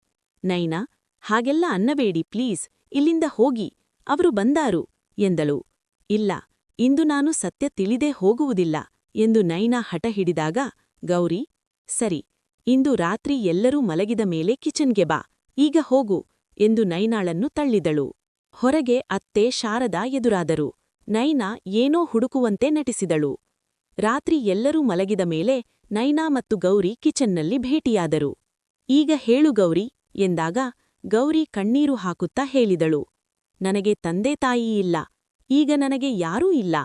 ನೈನಾ, ಹಾಗೆಲ್ಲ ಅನ್ನಬೇಡಿ ಪ್ಲೀಸ್, ಇಲ್ಲಿಂದ ಹೋಗಿ, ಅವರು ಬಂದಾರು ಎಂದಳು. ಇಲ್ಲ, ಇಂದು ನಾನು ಸತ್ಯ ತಿಳಿದೇ ಹೋಗುವುದಿಲ್ಲ ಎಂದು ನೈನಾ ಹಠ ಹಿಡಿದಾಗ ಗೌರಿ, ಸರಿ, ಇಂದು ರಾತ್ರಿ ಎಲ್ಲರೂ ಮಲಗಿದ ಮೇಲೆ ಕಿಚನ್ಗೆ ಬಾ, ಈಗ ಹೋಗು ಎಂದು ನೈನಾಳನ್ನು ತಳ್ಳಿದಳು. ಹೊರಗೆ ಅತ್ತೆ ಶಾರದಾ ಎದುರಾದರು. ನೈನಾ ಏನೋ ಹುಡುಕುವಂತೆ ನಟಿಸಿದಳು. ರಾತ್ರಿ ಎಲ್ಲರೂ ಮಲಗಿದ ಮೇಲೆ ನೈನಾ ಮತ್ತು ಗೌರಿ ಕಿಚನ್ನಲ್ಲಿ ಭೇಟಿಯಾದರು. ಈಗ ಹೇಳು ಗೌರಿ ಎಂದಾಗ ಗೌರಿ ಕಣ್ಣೀರು ಹಾಕುತ್ತಾ ಹೇಳಿದಳು, ನನಗೆ ತಂದೆ ತಾಯಿಯಿಲ್ಲ, ಈಗ ನನಗೆ ಯಾರೂ ಇಲ್ಲ.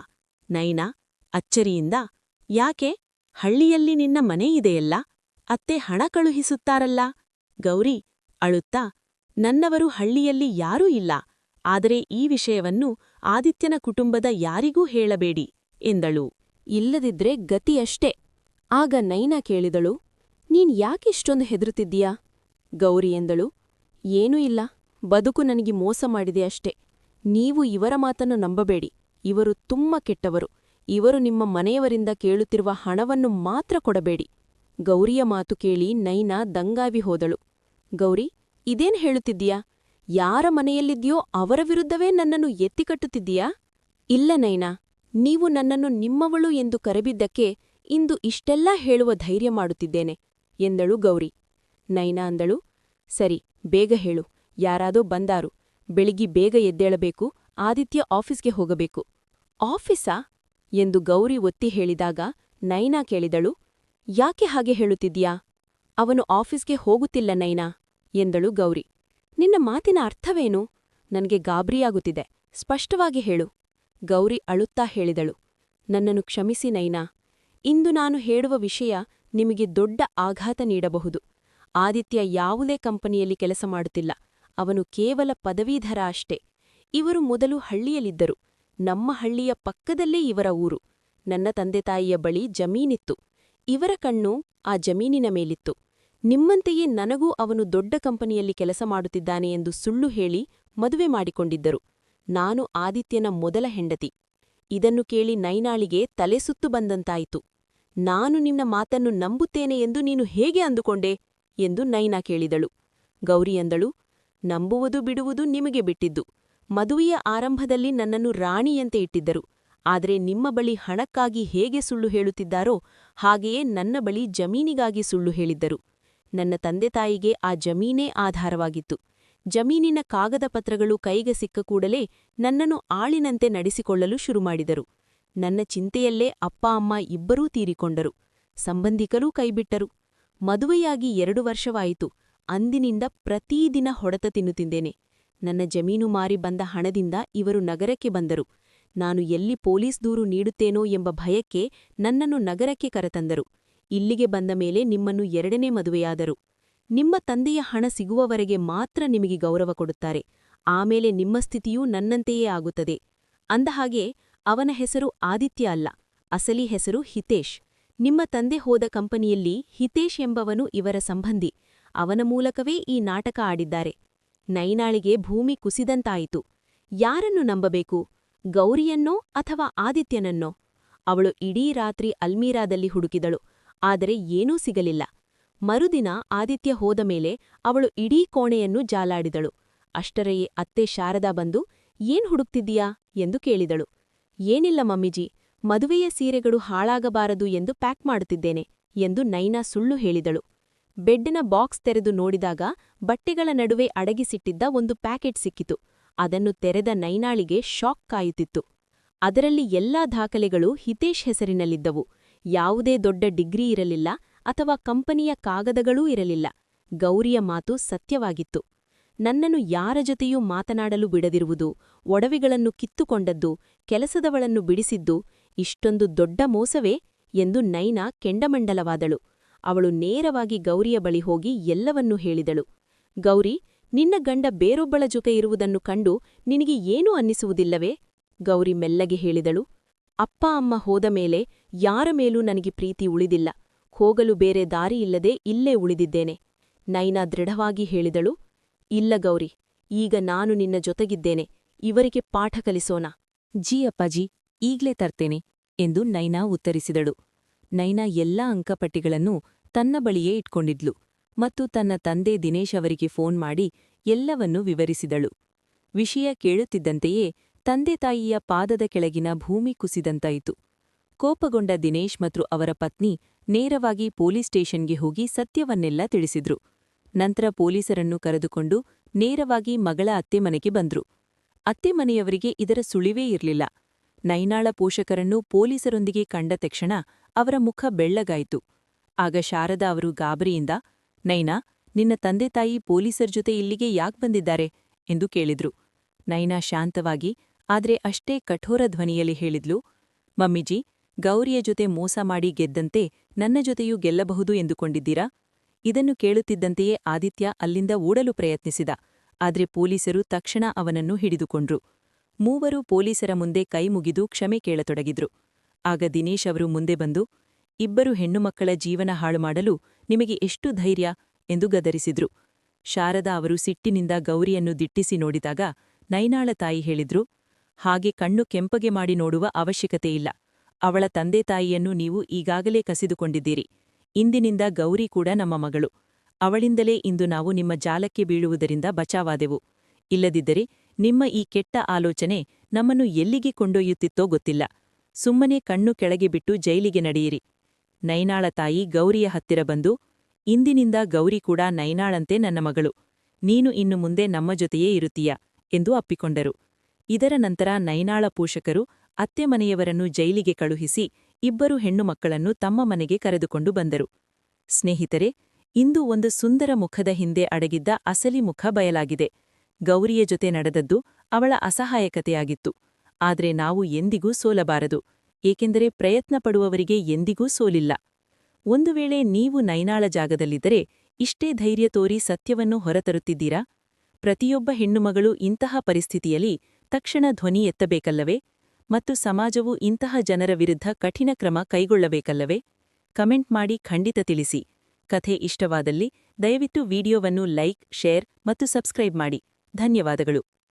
ನೈನಾ ಅಚ್ಚರಿಯಿಂದ, ಯಾಕೆ? ಹಳ್ಳಿಯಲ್ಲಿ ನಿನ್ನ ಮನೆಯಿದೆಯಲ್ಲ, ಅತ್ತೆ ಹಣ ಕಳುಹಿಸುತ್ತಾರಲ್ಲ. ಗೌರಿ ಅಳುತ್ತಾ, ನನ್ನವರು ಹಳ್ಳಿಯಲ್ಲಿ ಯಾರೂ ಇಲ್ಲ, ಆದರೆ ಈ ವಿಷಯವನ್ನು ಆದಿತ್ಯನ ಕುಟುಂಬದ ಯಾರಿಗೂ ಹೇಳಬೇಡಿ ಎಂದಳು. ಇಲ್ಲದಿದ್ರೆ ಗತಿಯಷ್ಟೇ. ಆಗ ನೈನಾ ಕೇಳಿದಳು, ನೀನ್ ಯಾಕಿಷ್ಟೊಂದು ಹೆದರುತ್ತಿದ್ದೀಯಾ? ಗೌರಿ ಎಂದಳು, ಏನೂ ಇಲ್ಲ, ಬದುಕು ನನಗೆ ಮೋಸ ಮಾಡಿದೆ ಅಷ್ಟೇ. ನೀವು ಇವರ ಮಾತನ್ನು ನಂಬಬೇಡಿ, ಇವರು ತುಂಬ ಕೆಟ್ಟವರು. ಇವರು ನಿಮ್ಮ ಮನೆಯವರಿಂದ ಕೇಳುತ್ತಿರುವ ಹಣವನ್ನು ಮಾತ್ರ ಕೊಡಬೇಡಿ. ಗೌರಿಯ ಮಾತು ಕೇಳಿ ನೈನಾ ದಂಗಾಗಿ ಹೋದಳು. ಗೌರಿ, ಇದೇನ್ ಹೇಳುತ್ತಿದ್ದೀಯಾ? ಯಾರ ಮನೆಯಲ್ಲಿದ್ಯೋ ಅವರ ವಿರುದ್ಧವೇ ನನ್ನನ್ನು ಎತ್ತಿಕಟ್ಟುತ್ತಿದ್ದೀಯಾ? ಇಲ್ಲ ನೈನಾ, ನೀವು ನನ್ನನ್ನು ನಿಮ್ಮವಳು ಎಂದು ಕರೆಬಿದ್ದಕ್ಕೆ ಇಂದು ಇಷ್ಟೆಲ್ಲ ಹೇಳುವ ಧೈರ್ಯ ಮಾಡುತ್ತಿದ್ದೇನೆ ಎಂದಳು ಗೌರಿ. ನೈನಾ ಅಂದಳು, ಸರಿ, ಬೇಗ ಹೇಳು, ಯಾರಾದೋ ಬಂದಾರು. ಬೆಳಿಗ್ಗೆ ಬೇಗ ಎದ್ದೇಳಬೇಕು, ಆದಿತ್ಯ ಆಫೀಸ್ಗೆ ಹೋಗಬೇಕು. ಆಫೀಸಾ ಎಂದು ಗೌರಿ ಒತ್ತಿ ಹೇಳಿದಾಗ ನೈನಾ ಕೇಳಿದಳು. ಯಾಕೆ ಹಾಗೆ ಹೇಳುತ್ತಿದ್ಯಾ? ಅವನು ಆಫೀಸ್ಗೆ ಹೋಗುತ್ತಿಲ್ಲ ನೈನಾ ಎಂದಳು ಗೌರಿ. ನಿನ್ನ ಮಾತಿನ ಅರ್ಥವೇನು? ನನಗೆ ಗಾಬರಿಯಾಗುತ್ತಿದೆ, ಸ್ಪಷ್ಟವಾಗಿ ಹೇಳು. ಗೌರಿ ಅಳುತ್ತಾ ಹೇಳಿದಳು. ನನ್ನನ್ನು ಕ್ಷಮಿಸಿ ನೈನಾ. ಇಂದು ನಾನು ಹೇಳುವ ವಿಷಯ ನಿಮಗೆ ದೊಡ್ಡ ಆಘಾತ ನೀಡಬಹುದು. ಆದಿತ್ಯ ಯಾವುದೇ ಕಂಪನಿಯಲ್ಲಿ ಕೆಲಸ ಮಾಡುತ್ತಿಲ್ಲ. ಅವನು ಕೇವಲ ಪದವೀಧರ ಅಷ್ಟೇ. ಇವರು ಮೊದಲು ಹಳ್ಳಿಯಲ್ಲಿದ್ದರು. ನಮ್ಮ ಹಳ್ಳಿಯ ಪಕ್ಕದಲ್ಲೇ ಇವರ ಊರು. ನನ್ನ ತಂದೆತಾಯಿಯ ಬಳಿ ಜಮೀನಿತ್ತು. ಇವರ ಕಣ್ಣು ಆ ಜಮೀನಿನ ಮೇಲಿತ್ತು. ನಿಮ್ಮಂತೆಯೇ ನನಗೂ ಅವನು ದೊಡ್ಡ ಕಂಪನಿಯಲ್ಲಿ ಕೆಲಸ ಮಾಡುತ್ತಿದ್ದಾನೆ ಎಂದು ಸುಳ್ಳು ಹೇಳಿ ಮದುವೆ ಮಾಡಿಕೊಂಡಿದ್ದರು. ನಾನು ಆದಿತ್ಯನ ಮೊದಲ ಹೆಂಡತಿ. ಇದನ್ನು ಕೇಳಿ ನೈನಾಳಿಗೆ ತಲೆಸುತ್ತು ಬಂದಂತಾಯಿತು. ನಾನು ನಿನ್ನ ಮಾತನ್ನು ನಂಬುತ್ತೇನೆ ಎಂದು ನೀನು ಹೇಗೆ ಅಂದುಕೊಂಡೆ ಎಂದು ನೈನಾ ಕೇಳಿದಳು. ಗೌರಿ ಅಂದಳು, ನಂಬುವುದು ಬಿಡುವುದು ನಿಮಗೆ ಬಿಟ್ಟಿದ್ದು. ಮದುವೆಯ ಆರಂಭದಲ್ಲಿ ನನ್ನನ್ನು ರಾಣಿಯಂತೆ ಇಟ್ಟಿದ್ದರು. ಆದರೆ ನಿಮ್ಮ ಬಳಿ ಹಣಕ್ಕಾಗಿ ಹೇಗೆ ಸುಳ್ಳು ಹೇಳುತ್ತಿದ್ದಾರೋ ಹಾಗೆಯೇ ನನ್ನ ಬಳಿ ಜಮೀನಿಗಾಗಿ ಸುಳ್ಳು ಹೇಳಿದ್ದರು. ನನ್ನ ತಂದೆತಾಯಿಗೆ ಆ ಜಮೀನೇ ಆಧಾರವಾಗಿತ್ತು. ಜಮೀನಿನ ಕಾಗದ ಪತ್ರಗಳು ಕೈಗೆ ಸಿಕ್ಕ ಕೂಡಲೇ ನನ್ನನ್ನು ಆಳಿನಂತೆ ನಡೆಸಿಕೊಳ್ಳಲು ಶುರುಮಾಡಿದರು. ನನ್ನ ಚಿಂತೆಯಲ್ಲೇ ಅಪ್ಪ ಅಮ್ಮ ಇಬ್ಬರೂ ತೀರಿಕೊಂಡರು. ಸಂಬಂಧಿಕರೂ ಕೈಬಿಟ್ಟರು. ಮದುವೆಯಾಗಿ 2 ವರ್ಷವಾಯಿತು. ಅಂದಿನಿಂದ ಪ್ರತಿದಿನ ಹೊಡೆತ ತಿನ್ನುತ್ತಿದ್ದೇನೆ. ನನ್ನ ಜಮೀನು ಮಾರಿ ಬಂದ ಹಣದಿಂದ ಇವರು ನಗರಕ್ಕೆ ಬಂದರು. ನಾನು ಎಲ್ಲಿ ಪೊಲೀಸ್ ದೂರು ನೀಡುತ್ತೇನೋ ಎಂಬ ಭಯಕ್ಕೆ ನನ್ನನ್ನು ನಗರಕ್ಕೆ ಕರೆತಂದರು. ಇಲ್ಲಿಗೆ ಬಂದ ಮೇಲೆ ನಿಮ್ಮನ್ನು 2ನೇ ಮದುವೆಯಾದರು. ನಿಮ್ಮ ತಂದೆಯ ಹಣ ಸಿಗುವವರೆಗೆ ಮಾತ್ರ ನಿಮಗೆ ಗೌರವ ಕೊಡುತ್ತಾರೆ. ಆಮೇಲೆ ನಿಮ್ಮ ಸ್ಥಿತಿಯೂ ನನ್ನಂತೆಯೇ ಆಗುತ್ತದೆ. ಅಂದಹಾಗೆ ಅವನ ಹೆಸರು ಆದಿತ್ಯ ಅಲ್ಲ, ಅಸಲಿ ಹೆಸರು ಹಿತೇಶ್. ನಿಮ್ಮ ತಂದೆ ಹೋದ ಕಂಪನಿಯಲ್ಲಿ ಹಿತೇಶ್ ಎಂಬವನು ಇವರ ಸಂಬಂಧಿ. ಅವನ ಮೂಲಕವೇ ಈ ನಾಟಕ ಆಡಿದ್ದಾರೆ. ನೈನಾಳಿಗೆ ಭೂಮಿ ಕುಸಿದಂತಾಯಿತು. ಯಾರನ್ನು ನಂಬಬೇಕು? ಗೌರಿಯನ್ನೋ ಅಥವಾ ಆದಿತ್ಯನನ್ನೋ? ಅವಳು ಇಡೀ ರಾತ್ರಿ ಅಲ್ಮೀರಾದಲ್ಲಿ ಹುಡುಕಿದಳು. ಆದರೆ ಏನೂ ಸಿಗಲಿಲ್ಲ. ಮರುದಿನ ಆದಿತ್ಯ ಹೋದ ಮೇಲೆ ಅವಳು ಇಡೀ ಕೋಣೆಯನ್ನು ಜಾಲಾಡಿದಳು. ಅಷ್ಟರೆಯೇ ಅತ್ತೆ ಶಾರದಾ ಬಂದು, ಏನ್ ಹುಡುಕ್ತಿದ್ದೀಯಾ ಎಂದು ಕೇಳಿದಳು. ಏನಿಲ್ಲ ಮಮ್ಮಿಜಿ, ಮದುವೆಯ ಸೀರೆಗಳು ಹಾಳಾಗಬಾರದು ಎಂದು ಪ್ಯಾಕ್ ಮಾಡುತ್ತಿದ್ದೇನೆ ಎಂದು ನೈನಾ ಸುಳ್ಳು ಹೇಳಿದಳು. ಬೆಡ್ಡಿನ ಬಾಕ್ಸ್ ತೆರೆದು ನೋಡಿದಾಗ ಬಟ್ಟೆಗಳ ನಡುವೆ ಅಡಗಿಸಿಟ್ಟಿದ್ದ ಒಂದು ಪ್ಯಾಕೆಟ್ ಸಿಕ್ಕಿತು. ಅದನ್ನು ತೆರೆದ ನೈನಾಳಿಗೆ ಶಾಕ್ ಕಾಯುತ್ತಿತ್ತು. ಅದರಲ್ಲಿ ಎಲ್ಲಾ ದಾಖಲೆಗಳು ಹಿತೇಶ್ ಹೆಸರಿನಲ್ಲಿದ್ದವು. ಯಾವುದೇ ದೊಡ್ಡ ಡಿಗ್ರಿ ಇರಲಿಲ್ಲ ಅಥವಾ ಕಂಪನಿಯ ಕಾಗದಗಳೂ ಇರಲಿಲ್ಲ. ಗೌರಿಯ ಮಾತು ಸತ್ಯವಾಗಿತ್ತು. ನನ್ನನ್ನು ಯಾರ ಜೊತೆಯೂ ಮಾತನಾಡಲು ಬಿಡದಿರುವುದು, ಒಡವೆಗಳನ್ನು ಕಿತ್ತುಕೊಂಡದ್ದು, ಕೆಲಸದವಳನ್ನು ಬಿಡಿಸಿದ್ದು ಇಷ್ಟೊಂದು ದೊಡ್ಡ ಮೋಸವೇ ಎಂದು ನೈನಾ ಕೆಂಡಮಂಡಲವಾದಳು. ಅವಳು ನೇರವಾಗಿ ಗೌರಿಯ ಬಳಿ ಹೋಗಿ ಎಲ್ಲವನ್ನೂ ಹೇಳಿದಳು. ಗೌರಿ, ನಿನ್ನ ಗಂಡ ಬೇರೊಬ್ಬಳ ಜೊತೆ ಇರುವುದನ್ನು ಕಂಡು ನಿನಗೆ ಏನೂ ಅನ್ನಿಸುವುದಿಲ್ಲವೇ? ಗೌರಿ ಮೆಲ್ಲಗೆ ಹೇಳಿದಳು. ಅಪ್ಪ ಅಮ್ಮ ಹೋದ ಮೇಲೆ ಯಾರ ಮೇಲೂ ನನಗೆ ಪ್ರೀತಿ ಉಳಿದಿಲ್ಲ. ಹೋಗಲು ಬೇರೆ ದಾರಿಯಿಲ್ಲದೆ ಇಲ್ಲೇ ಉಳಿದಿದ್ದೇನೆ. ನೈನಾ ದೃಢವಾಗಿ ಹೇಳಿದಳು. ಇಲ್ಲ ಗೌರಿ, ಈಗ ನಾನು ನಿನ್ನ ಜೊತೆಗಿದ್ದೇನೆ. ಇವರಿಗೆ ಪಾಠ ಕಲಿಸೋಣ. ಜಿ ಅಪ್ಪಾಜಿ, ಈಗ್ಲೇ ತರ್ತೇನೆ ಎಂದು ನೈನಾ ಉತ್ತರಿಸಿದಳು. ನೈನಾ ಎಲ್ಲಾ ಅಂಕಪಟ್ಟಿಗಳನ್ನೂ ತನ್ನ ಬಳಿಯೇ ಇಟ್ಕೊಂಡಿದ್ಲು ಮತ್ತು ತನ್ನ ತಂದೆ ದಿನೇಶ್ ಅವರಿಗೆ ಫೋನ್ ಮಾಡಿ ಎಲ್ಲವನ್ನೂ ವಿವರಿಸಿದಳು. ವಿಷಯ ಕೇಳುತ್ತಿದ್ದಂತೆಯೇ ತಂದೆತಾಯಿಯ ಪಾದದ ಕೆಳಗಿನ ಭೂಮಿ ಕುಸಿದಂತಾಯಿತು. ಕೋಪಗೊಂಡ ದಿನೇಶ್ ಮತ್ತು ಅವರ ಪತ್ನಿ ನೇರವಾಗಿ ಪೊಲೀಸ್ ಸ್ಟೇಷನ್ಗೆ ಹೋಗಿ ಸತ್ಯವನ್ನೆಲ್ಲ ತಿಳಿಸಿದ್ರು. ನಂತರ ಪೊಲೀಸರನ್ನು ಕರೆದುಕೊಂಡು ನೇರವಾಗಿ ಮಗಳ ಅತ್ತೆಮನೆಗೆ ಬಂದ್ರು. ಅತ್ತೆಮನೆಯವರಿಗೆ ಇದರ ಸುಳಿವೇ ಇರಲಿಲ್ಲ. ನೈನಾಳ ಪೋಷಕರನ್ನು ಪೊಲೀಸರೊಂದಿಗೆ ಕಂಡ ತಕ್ಷಣ ಅವರ ಮುಖ ಬೆಳ್ಳಗಾಯಿತು. ಆಗ ಶಾರದಾ ಅವರು ಗಾಬರಿಯಿಂದ, ನೈನಾ, ನಿನ್ನ ತಂದೆತಾಯಿ ಪೊಲೀಸರ ಜೊತೆ ಇಲ್ಲಿಗೆ ಯಾಕ್ ಬಂದಿದ್ದಾರೆ ಎಂದು ಕೇಳಿದ್ರು. ನೈನಾ ಶಾಂತವಾಗಿ ಆದ್ರೆ ಅಷ್ಟೇ ಕಠೋರ ಧ್ವನಿಯಲ್ಲಿ ಹೇಳಿದ್ಲು, ಮಮ್ಮಿಜಿ, ಗೌರಿಯ ಜೊತೆ ಮೋಸ ಮಾಡಿ ಗೆದ್ದಂತೆ ನನ್ನ ಜೊತೆಯೂ ಗೆಲ್ಲಬಹುದು ಎಂದುಕೊಂಡಿದ್ದೀರಾ? ಇದನ್ನು ಕೇಳುತ್ತಿದ್ದಂತೆಯೇ ಆದಿತ್ಯ ಅಲ್ಲಿಂದ ಓಡಲು ಪ್ರಯತ್ನಿಸಿದ. ಆದ್ರೆ ಪೊಲೀಸರು ತಕ್ಷಣ ಅವನನ್ನು ಹಿಡಿದುಕೊಂಡ್ರು. ಮೂವರು ಪೊಲೀಸರ ಮುಂದೆ ಕೈ ಮುಗಿದು ಕ್ಷಮೆ ಕೇಳತೊಡಗಿದ್ರು. ಆಗ ದಿನೇಶ್ ಅವರು ಮುಂದೆ ಬಂದು, ಇಬ್ಬರು ಹೆಣ್ಣುಮಕ್ಕಳ ಜೀವನ ಹಾಳು ಮಾಡಲು ನಿಮಗೆ ಎಷ್ಟು ಧೈರ್ಯ ಎಂದು ಗದರಿಸಿದ್ರು. ಶಾರದಾ ಅವರು ಸಿಟ್ಟಿನಿಂದ ಗೌರಿಯನ್ನು ದಿಟ್ಟಿಸಿ ನೋಡಿದಾಗ ನೈನಾಳ ತಾಯಿ ಹೇಳಿದ್ರು, ಹಾಗೆ ಕಣ್ಣು ಕೆಂಪಗೆ ಮಾಡಿ ನೋಡುವ ಅವಶ್ಯಕತೆಯಿಲ್ಲ. ಅವಳ ತಂದೆತಾಯಿಯನ್ನು ನೀವು ಈಗಾಗಲೇ ಕಸಿದುಕೊಂಡಿದ್ದೀರಿ. ಇಂದಿನಿಂದ ಗೌರಿ ಕೂಡ ನಮ್ಮ ಮಗಳು. ಅವಳಿಂದಲೇ ಇಂದು ನಾವು ನಿಮ್ಮ ಜಾಲಕ್ಕೆ ಬೀಳುವುದರಿಂದ ಬಚಾವಾದೆವು. ಇಲ್ಲದಿದ್ದರೆ ನಿಮ್ಮ ಈ ಕೆಟ್ಟ ಆಲೋಚನೆ ನಮ್ಮನ್ನು ಎಲ್ಲಿಗೆ ಕೊಂಡೊಯ್ಯುತ್ತಿತ್ತೋ ಗೊತ್ತಿಲ್ಲ. ಸುಮ್ಮನೆ ಕಣ್ಣು ಕೆಳಗೆ ಬಿಟ್ಟು ಜೈಲಿಗೆ ನಡೆಯಿರಿ. ನೈನಾಳ ತಾಯಿ ಗೌರಿಯ ಹತ್ತಿರ ಬಂದು, ಇಂದಿನಿಂದ ಗೌರಿ ಕೂಡ ನೈನಾಳಂತೆ ನನ್ನ ಮಗಳು. ನೀನು ಇನ್ನು ಮುಂದೆ ನಮ್ಮ ಜೊತೆಯೇ ಇರುತ್ತೀಯ ಎಂದು ಅಪ್ಪಿಕೊಂಡರು. ಇದರ ನಂತರ ನೈನಾಳ ಪೋಷಕರು ಅತ್ತೆ ಮನೆಯವರನ್ನು ಜೈಲಿಗೆ ಕಳುಹಿಸಿ ಇಬ್ಬರು ಹೆಣ್ಣು ಮಕ್ಕಳನ್ನು ತಮ್ಮ ಮನೆಗೆ ಕರೆದುಕೊಂಡು ಬಂದರು. ಸ್ನೇಹಿತರೆ, ಇಂದು ಒಂದು ಸುಂದರ ಮುಖದ ಹಿಂದೆ ಅಡಗಿದ್ದ ಅಸಲಿ ಮುಖ ಬಯಲಾಗಿದೆ. ಗೌರಿಯ ಜೊತೆ ನಡೆದದ್ದು ಅವಳ ಅಸಹಾಯಕತೆಯಾಗಿತ್ತು. ಆದ್ರೆ ನಾವು ಎಂದಿಗೂ ಸೋಲಬಾರದು, ಏಕೆಂದರೆ ಪ್ರಯತ್ನ ಪಡುವವರಿಗೆ ಎಂದಿಗೂ ಸೋಲಿಲ್ಲ. ಒಂದು ವೇಳೆ ನೀವು ನೈನಾಳ ಜಾಗದಲ್ಲಿದ್ದರೆ ಇಷ್ಟೇ ಧೈರ್ಯ ತೋರಿ ಸತ್ಯವನ್ನು ಹೊರತರುತ್ತಿದ್ದೀರಾ? ಪ್ರತಿಯೊಬ್ಬ ಹೆಣ್ಣುಮಗಳು ಇಂತಹ ಪರಿಸ್ಥಿತಿಯಲ್ಲಿ ತಕ್ಷಣ ಧ್ವನಿ ಎತ್ತಬೇಕಲ್ಲವೇ? ಮತ್ತು ಸಮಾಜವು ಇಂತಹ ಜನರ ವಿರುದ್ಧ ಕಠಿಣ ಕ್ರಮ ಕೈಗೊಳ್ಳಬೇಕಲ್ಲವೇ? ಕಮೆಂಟ್ ಮಾಡಿ ಖಂಡಿತ ತಿಳಿಸಿ. ಕಥೆ ಇಷ್ಟವಾದಲ್ಲಿ ದಯವಿಟ್ಟು ವಿಡಿಯೋವನ್ನು ಲೈಕ್, ಶೇರ್ ಮತ್ತು ಸಬ್ಸ್ಕ್ರೈಬ್ ಮಾಡಿ. ಧನ್ಯವಾದಗಳು.